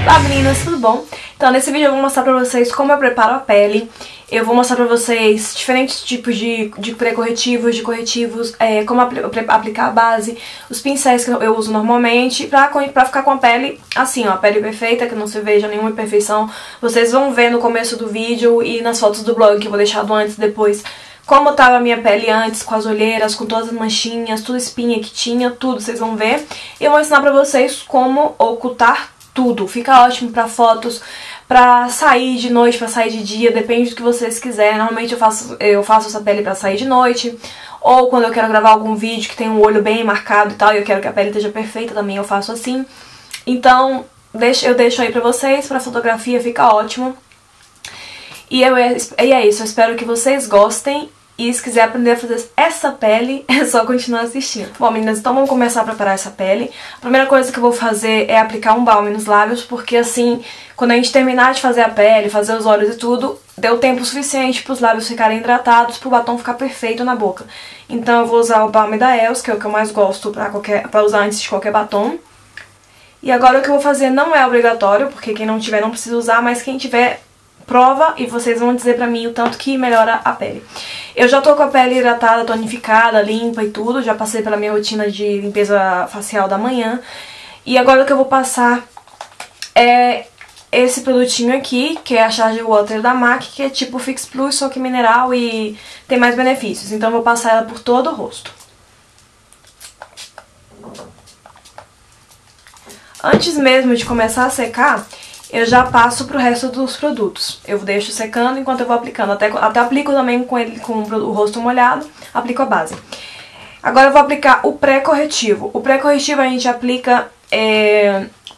Olá meninas, tudo bom? Então nesse vídeo eu vou mostrar pra vocês como eu preparo a pele. Eu vou mostrar pra vocês diferentes tipos de pré-corretivos, de corretivos, como aplicar a base, os pincéis que eu uso normalmente pra ficar com a pele assim, ó, a pele perfeita, que não se veja nenhuma imperfeição. Vocês vão ver no começo do vídeo e nas fotos do blog, que eu vou deixar do antes e depois, como tava a minha pele antes, com as olheiras, com todas as manchinhas, tudo espinha que tinha, tudo, vocês vão ver. E eu vou ensinar pra vocês como ocultar tudo. Fica ótimo pra fotos, pra sair de noite, pra sair de dia, depende do que vocês quiserem. Normalmente eu faço essa pele pra sair de noite, ou quando eu quero gravar algum vídeo que tem um olho bem marcado e tal, e eu quero que a pele esteja perfeita, também eu faço assim. Então, eu deixo aí pra vocês, pra fotografia fica ótimo. E é isso, eu espero que vocês gostem. E se quiser aprender a fazer essa pele, é só continuar assistindo. Bom, meninas, então vamos começar a preparar essa pele. A primeira coisa que eu vou fazer é aplicar um balme nos lábios, porque assim, quando a gente terminar de fazer a pele, fazer os olhos e tudo, deu tempo suficiente para os lábios ficarem hidratados, para o batom ficar perfeito na boca. Então eu vou usar o balme da EOS, que é o que eu mais gosto pra usar antes de qualquer batom. E agora o que eu vou fazer não é obrigatório, porque quem não tiver não precisa usar, mas quem tiver prova e vocês vão dizer pra mim o tanto que melhora a pele. Eu já tô com a pele hidratada, tonificada, limpa e tudo, já passei pela minha rotina de limpeza facial da manhã. E agora o que eu vou passar é esse produtinho aqui, que é a Charge Water da MAC, que é tipo Fix Plus, só que mineral e tem mais benefícios. Então eu vou passar ela por todo o rosto. Antes mesmo de começar a secar, eu já passo pro resto dos produtos. Eu deixo secando enquanto eu vou aplicando. Até aplico também com o rosto molhado, aplico a base. Agora eu vou aplicar o pré-corretivo. O pré-corretivo a gente aplica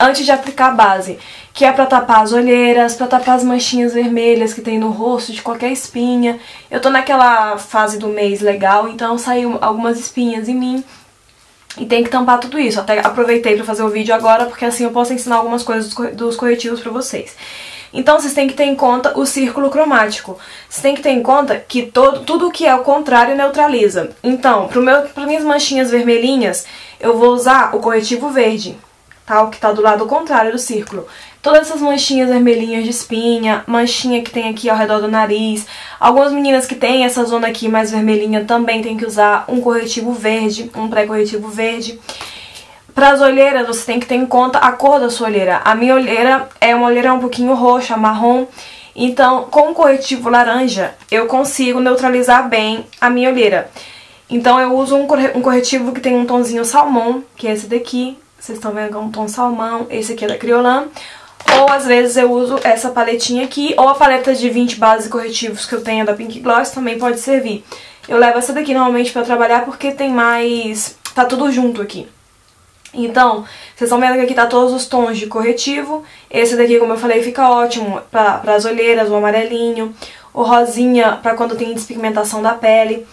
antes de aplicar a base, que é pra tapar as olheiras, pra tapar as manchinhas vermelhas que tem no rosto, de qualquer espinha. Eu tô naquela fase do mês legal, então saiu algumas espinhas em mim. E tem que tampar tudo isso. Até aproveitei pra fazer o vídeo agora, porque assim eu posso ensinar algumas coisas dos corretivos pra vocês. Então vocês têm que ter em conta o círculo cromático. Vocês têm que ter em conta que tudo que é o contrário neutraliza. Então, para minhas manchinhas vermelhinhas, eu vou usar o corretivo verde, tá? O que tá do lado contrário do círculo. Todas essas manchinhas vermelhinhas de espinha, manchinha que tem aqui ao redor do nariz. Algumas meninas que tem essa zona aqui mais vermelhinha também tem que usar um corretivo verde, um pré-corretivo verde. Para as olheiras você tem que ter em conta a cor da sua olheira. A minha olheira é uma olheira um pouquinho roxa, marrom. Então com o corretivo laranja eu consigo neutralizar bem a minha olheira. Então eu uso um corretivo que tem um tonzinho salmão, que é esse daqui. Vocês estão vendo que é um tom salmão, esse aqui é da Kryolan. Ou às vezes eu uso essa paletinha aqui, ou a paleta de 20 bases corretivos que eu tenho da Pink Gloss também pode servir. Eu levo essa daqui normalmente pra trabalhar porque tem mais... tá tudo junto aqui. Então, vocês estão vendo que aqui tá todos os tons de corretivo. Esse daqui, como eu falei, fica ótimo para as olheiras, o amarelinho. O rosinha pra quando tem despigmentação da pele.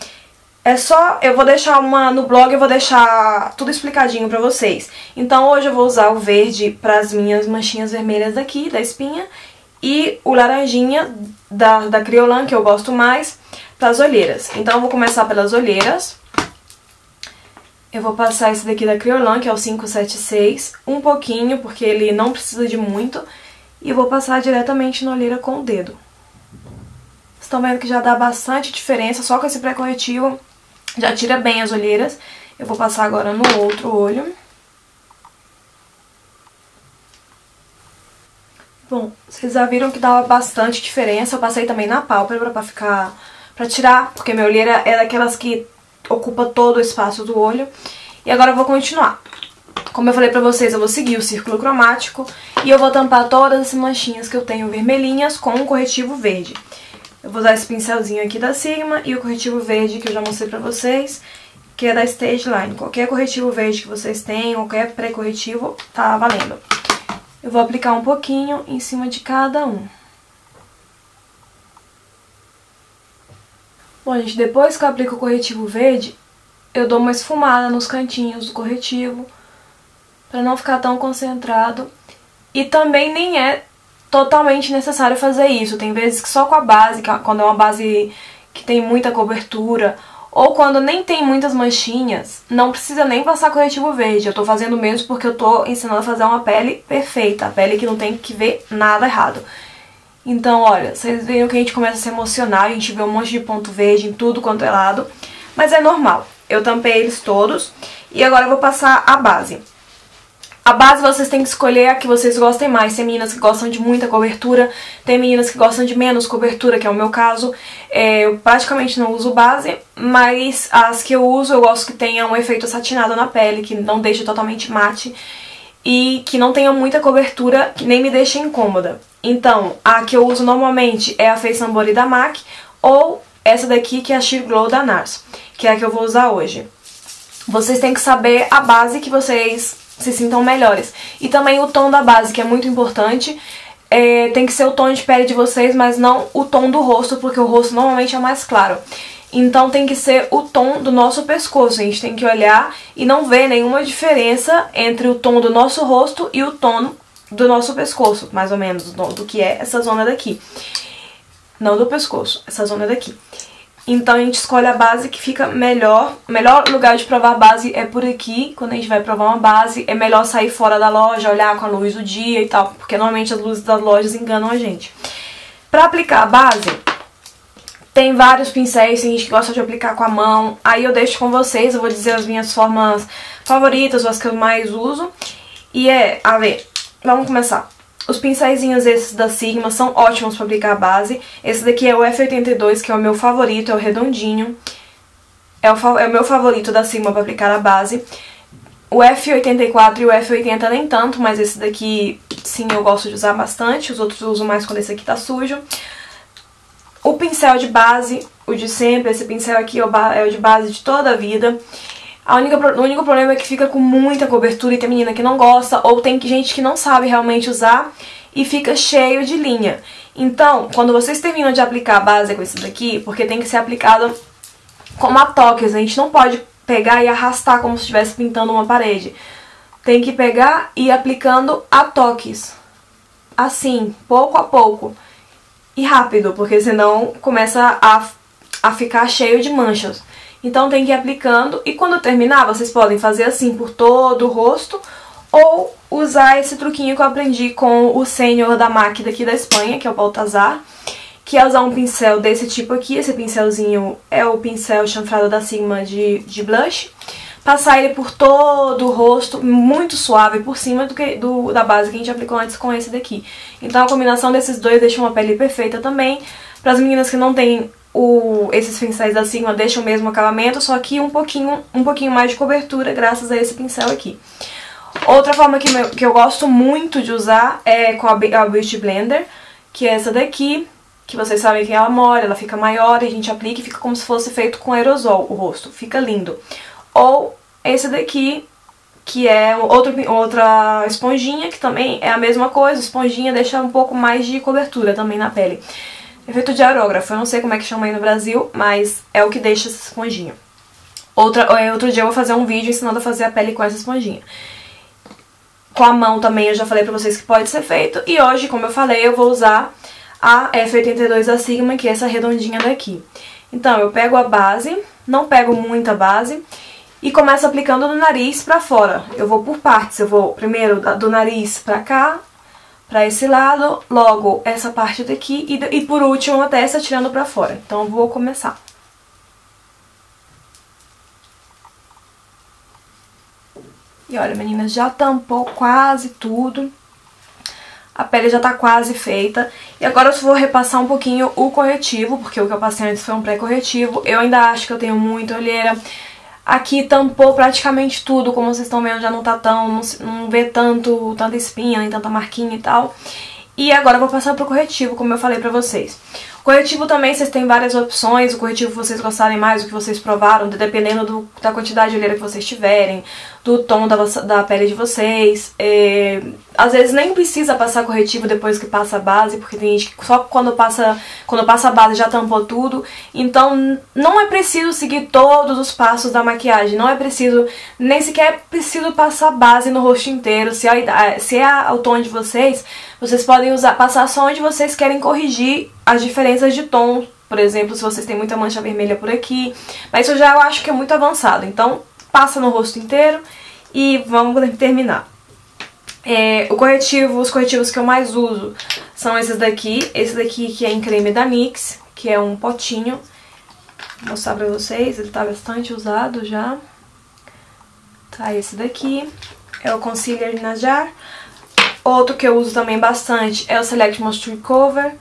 É só, eu vou deixar no blog, eu vou deixar tudo explicadinho pra vocês. Então hoje eu vou usar o verde pras minhas manchinhas vermelhas daqui, da espinha. E o laranjinha da Kryolan, que eu gosto mais, pras olheiras. Então eu vou começar pelas olheiras. Eu vou passar esse daqui da Kryolan, que é o 576, um pouquinho, porque ele não precisa de muito. E eu vou passar diretamente na olheira com o dedo. Vocês estão vendo que já dá bastante diferença, só com esse pré-corretivo. Já tira bem as olheiras. Eu vou passar agora no outro olho. Bom, vocês já viram que dá bastante diferença. Eu passei também na pálpebra pra tirar, porque minha olheira é daquelas que ocupa todo o espaço do olho. E agora eu vou continuar. Como eu falei pra vocês, eu vou seguir o círculo cromático e eu vou tampar todas essas manchinhas que eu tenho vermelhinhas com um corretivo verde. Eu vou usar esse pincelzinho aqui da Sigma e o corretivo verde que eu já mostrei pra vocês, que é da Stage Line. Qualquer corretivo verde que vocês tenham, qualquer pré-corretivo, tá valendo. Eu vou aplicar um pouquinho em cima de cada um. Bom, gente, depois que eu aplico o corretivo verde, eu dou uma esfumada nos cantinhos do corretivo, pra não ficar tão concentrado. E também nem é totalmente necessário fazer isso. Tem vezes que só com a base, quando é uma base que tem muita cobertura, Ou quando nem tem muitas manchinhas, não precisa nem passar corretivo verde. Eu tô fazendo mesmo porque eu tô ensinando a fazer uma pele perfeita, a pele que não tem que ver nada errado. Então, olha, vocês veem que a gente começa a se emocionar, a gente vê um monte de ponto verde em tudo quanto é lado, mas é normal. Eu tampei eles todos e agora eu vou passar a base. A base vocês têm que escolher a que vocês gostem mais. Tem meninas que gostam de muita cobertura, tem meninas que gostam de menos cobertura, que é o meu caso. Eu praticamente não uso base, mas as que eu uso eu gosto que tenha um efeito satinado na pele, que não deixe totalmente mate e que não tenha muita cobertura, que nem me deixe incômoda. Então, a que eu uso normalmente é a Face Body da MAC ou essa daqui que é a Sheer Glow da NARS, que é a que eu vou usar hoje. Vocês têm que saber a base que vocês se sintam melhores. E também o tom da base, que é muito importante. Tem que ser o tom de pele de vocês, mas não o tom do rosto, porque o rosto normalmente é mais claro. Então tem que ser o tom do nosso pescoço. A gente tem que olhar e não ver nenhuma diferença entre o tom do nosso rosto e o tom do nosso pescoço, mais ou menos, do que é essa zona daqui. Não do pescoço, essa zona daqui. Então a gente escolhe a base que fica melhor. O melhor lugar de provar a base é por aqui. Quando a gente vai provar uma base, é melhor sair fora da loja, olhar com a luz do dia e tal, porque normalmente as luzes das lojas enganam a gente. Pra aplicar a base, tem vários pincéis, tem gente que gosta de aplicar com a mão. Aí eu deixo com vocês, eu vou dizer as minhas formas favoritas, ou as que eu mais uso. E a ver, vamos começar. Os pincéisinhos esses da Sigma são ótimos para aplicar a base. Esse daqui é o F82, que é o meu favorito, é o redondinho. É o meu favorito da Sigma para aplicar a base. O F84 e o F80 nem tanto, mas esse daqui sim eu gosto de usar bastante. Os outros eu uso mais quando esse aqui tá sujo. O pincel de base, o de sempre, esse pincel aqui é o de base de toda a vida. O único problema é que fica com muita cobertura e tem menina que não gosta, ou tem gente que não sabe realmente usar e fica cheio de linha. Então, quando vocês terminam de aplicar a base com esse daqui, porque tem que ser aplicado como a toques, a gente não pode pegar e arrastar como se estivesse pintando uma parede. Tem que pegar e ir aplicando a toques, assim, pouco a pouco e rápido, porque senão começa a ficar cheio de manchas. Então tem que ir aplicando e quando terminar vocês podem fazer assim por todo o rosto ou usar esse truquinho que eu aprendi com o sênior da MAC daqui da Espanha, que é o Baltazar, que é usar um pincel desse tipo aqui. Esse pincelzinho é o pincel chanfrado da Sigma de blush. Passar ele por todo o rosto, muito suave, por cima da base que a gente aplicou antes com esse daqui. Então a combinação desses dois deixa uma pele perfeita também. Para as meninas que não têm esses pincéis da Sigma, deixam o mesmo acabamento, só que um pouquinho mais de cobertura graças a esse pincel aqui. Outra forma que eu gosto muito de usar é com a Beauty Blender, que é essa daqui, que vocês sabem que ela molha, ela fica maior e a gente aplica e fica como se fosse feito com aerosol o rosto, fica lindo. Ou esse daqui, que é outra esponjinha, que também é a mesma coisa, esponjinha deixa um pouco mais de cobertura também na pele. Efeito de aerógrafo, eu não sei como é que chama aí no Brasil, mas é o que deixa essa esponjinha. Outro dia eu vou fazer um vídeo ensinando a fazer a pele com essa esponjinha. Com a mão também eu já falei pra vocês que pode ser feito. E hoje, como eu falei, eu vou usar a F82 da Sigma, que é essa redondinha daqui. Então eu pego a base, não pego muita base, e começo aplicando do nariz pra fora. Eu vou por partes, eu vou primeiro do nariz pra cá, pra esse lado, logo essa parte daqui e por último a testa tirando pra fora. Então eu vou começar. E olha, meninas, já tampou quase tudo. A pele já tá quase feita. E agora eu vou repassar um pouquinho o corretivo, porque o que eu passei antes foi um pré-corretivo. Eu ainda acho que eu tenho muita olheira. Aqui tampou praticamente tudo, como vocês estão vendo, já não tá não vê tanta espinha, nem tanta marquinha e tal. E agora eu vou passar pro corretivo, como eu falei pra vocês. O corretivo também, vocês têm várias opções, o corretivo que vocês gostarem mais, o que vocês provaram, dependendo da quantidade de olheira que vocês tiverem, do tom da pele de vocês. Às vezes nem precisa passar corretivo depois que passa a base, porque tem gente que só quando passa a base já tampou tudo. Então não é preciso seguir todos os passos da maquiagem, não é preciso, nem sequer preciso passar base no rosto inteiro. Se é o tom de vocês, vocês podem passar só onde vocês querem corrigir as diferenças de tom Por exemplo, se vocês têm muita mancha vermelha por aqui. Mas isso já eu acho que é muito avançado. Então, passa no rosto inteiro e vamos terminar. Os corretivos que eu mais uso são esses daqui. Esse daqui que é em creme da NYX, que é um potinho. Vou mostrar pra vocês, ele tá bastante usado já. Tá, esse daqui é o Concealer Najar. Outro que eu uso também bastante é o Select Moisture Cover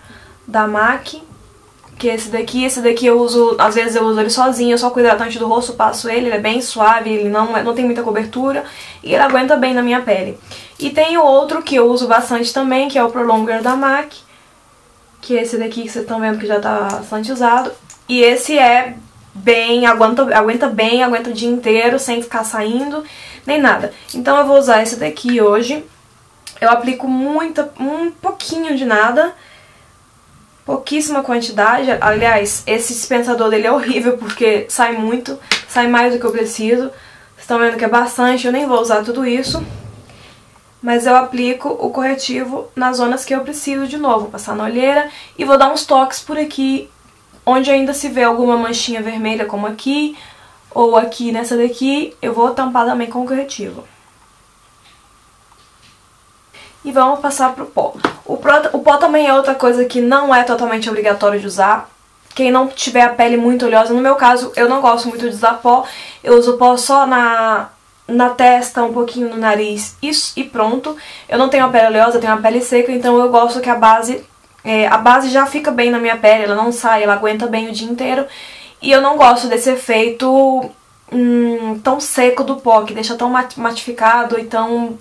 da MAC, que é esse daqui eu uso, às vezes eu uso ele sozinho, eu só com o hidratante do rosto passo ele é bem suave, ele não tem muita cobertura e ele aguenta bem na minha pele. E tem o outro que eu uso bastante também, que é o Prolonger da MAC, que é esse daqui que vocês estão vendo que já tá bastante usado. E esse é bem, aguenta bem, aguenta o dia inteiro sem ficar saindo, nem nada. Então eu vou usar esse daqui hoje. Eu aplico um pouquinho de nada, pouquíssima quantidade. Aliás, esse dispensador dele é horrível porque sai muito, sai mais do que eu preciso. Vocês estão vendo que é bastante, eu nem vou usar tudo isso. Mas eu aplico o corretivo nas zonas que eu preciso de novo, passar na olheira e vou dar uns toques por aqui, onde ainda se vê alguma manchinha vermelha, como aqui, ou aqui nessa daqui, eu vou tampar também com o corretivo. E vamos passar pro pó. O pó também é outra coisa que não é totalmente obrigatório de usar. Quem não tiver a pele muito oleosa, no meu caso, eu não gosto muito de usar pó. Eu uso pó só na testa, um pouquinho no nariz e pronto. Eu não tenho a pele oleosa, eu tenho a pele seca, então eu gosto que a base já fica bem na minha pele, ela não sai, ela aguenta bem o dia inteiro. E eu não gosto desse efeito tão seco do pó, que deixa tão matificado e tão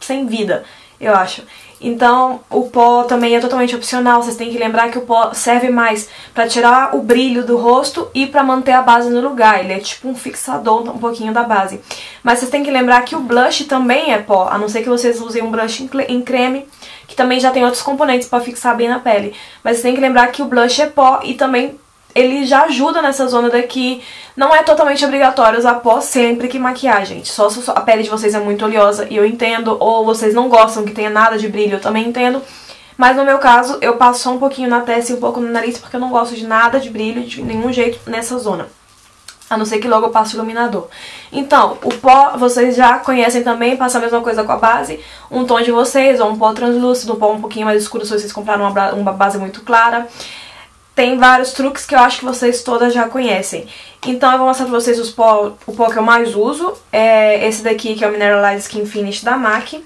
sem vida, eu acho. Então o pó também é totalmente opcional, vocês têm que lembrar que o pó serve mais pra tirar o brilho do rosto e pra manter a base no lugar, ele é tipo um fixador um pouquinho da base. Mas vocês têm que lembrar que o blush também é pó, a não ser que vocês usem um blush em creme, que também já tem outros componentes pra fixar bem na pele. Mas vocês têm que lembrar que o blush é pó e também ele já ajuda nessa zona daqui. Não é totalmente obrigatório usar pó sempre que maquiar, gente. Só se a pele de vocês é muito oleosa e eu entendo, ou vocês não gostam que tenha nada de brilho, eu também entendo. Mas no meu caso, eu passo só um pouquinho na testa e um pouco no nariz, porque eu não gosto de nada de brilho, de nenhum jeito, nessa zona. A não ser que logo eu passe iluminador. Então, o pó vocês já conhecem também, passa a mesma coisa com a base. Um tom de vocês, ou um pó translúcido, um pó um pouquinho mais escuro se vocês compraram uma base muito clara. Tem vários truques que eu acho que vocês todas já conhecem. Então eu vou mostrar pra vocês o pó que eu mais uso. É esse daqui, que é o Mineralized Skin Finish da MAC.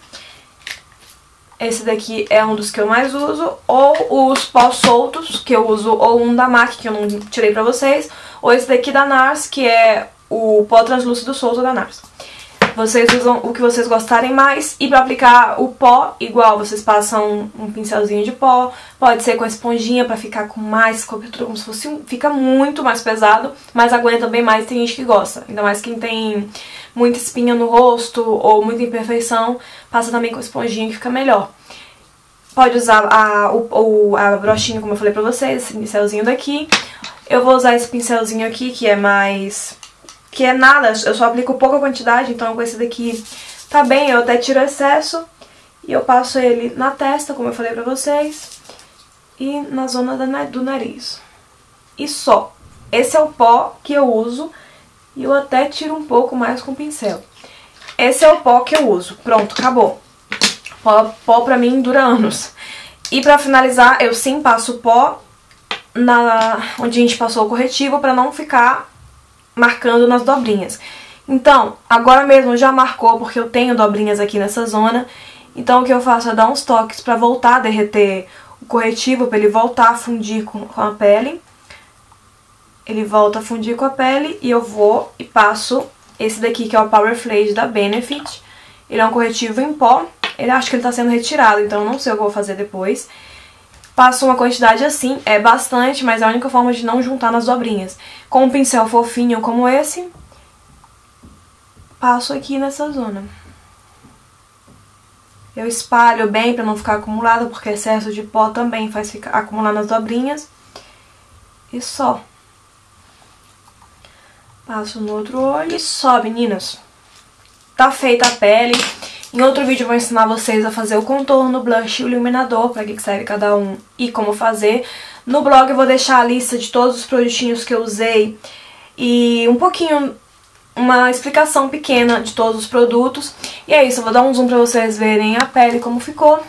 Esse daqui é um dos que eu mais uso. Ou os pós soltos, que eu uso, ou um da MAC, que eu não tirei pra vocês. Ou esse daqui da NARS, que é o pó translúcido solto da NARS. Vocês usam o que vocês gostarem mais. E pra aplicar o pó, igual, vocês passam um pincelzinho de pó. Pode ser com a esponjinha pra ficar com mais cobertura, como se fosse fica muito mais pesado, mas aguenta bem mais, tem gente que gosta. Ainda mais quem tem muita espinha no rosto ou muita imperfeição, passa também com a esponjinha que fica melhor. Pode usar a brochinha, como eu falei pra vocês, esse pincelzinho daqui. Eu vou usar esse pincelzinho aqui, que é mais... que é nada, eu só aplico pouca quantidade, então com esse daqui tá bem, eu até tiro o excesso. E eu passo ele na testa, como eu falei pra vocês, e na zona do nariz. E só. Esse é o pó que eu uso, e eu até tiro um pouco mais com o pincel. Esse é o pó que eu uso. Pronto, acabou. Pó pra mim dura anos. E pra finalizar, eu sim passo o pó onde a gente passou o corretivo, pra não ficar marcando nas dobrinhas. Então, agora mesmo já marcou, porque eu tenho dobrinhas aqui nessa zona. Então o que eu faço é dar uns toques pra voltar a derreter o corretivo, pra ele voltar a fundir com a pele. Ele volta a fundir com a pele e eu vou e passo esse daqui, que é o Power Flade da Benefit. Ele é um corretivo em pó. Ele acho que ele tá sendo retirado, então eu não sei o que eu vou fazer depois. Passo uma quantidade assim, é bastante, mas é a única forma de não juntar nas dobrinhas. Com um pincel fofinho como esse, passo aqui nessa zona. Eu espalho bem pra não ficar acumulado, porque excesso de pó também faz ficar acumular nas dobrinhas. E só. Passo no outro olho e só, meninas. Tá feita a pele. Em outro vídeo eu vou ensinar vocês a fazer o contorno, o blush e o iluminador, pra que serve cada um e como fazer. No blog eu vou deixar a lista de todos os produtinhos que eu usei e um pouquinho, uma explicação pequena de todos os produtos. E é isso, eu vou dar um zoom pra vocês verem a pele como ficou.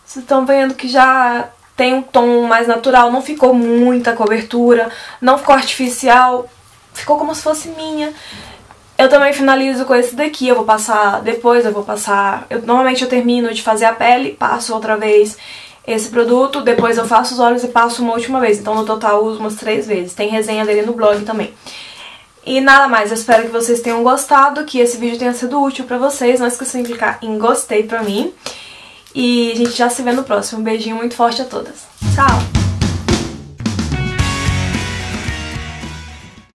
Vocês estão vendo que já tem um tom mais natural, não ficou muita cobertura, não ficou artificial, ficou como se fosse minha. Eu também finalizo com esse daqui, eu vou passar depois, normalmente eu termino de fazer a pele, passo outra vez esse produto, depois eu faço os olhos e passo uma última vez, então no total eu uso umas 3 vezes. Tem resenha dele no blog também. E nada mais, eu espero que vocês tenham gostado, que esse vídeo tenha sido útil pra vocês, não esqueçam de clicar em gostei pra mim. E a gente já se vê no próximo. Um beijinho muito forte a todas. Tchau!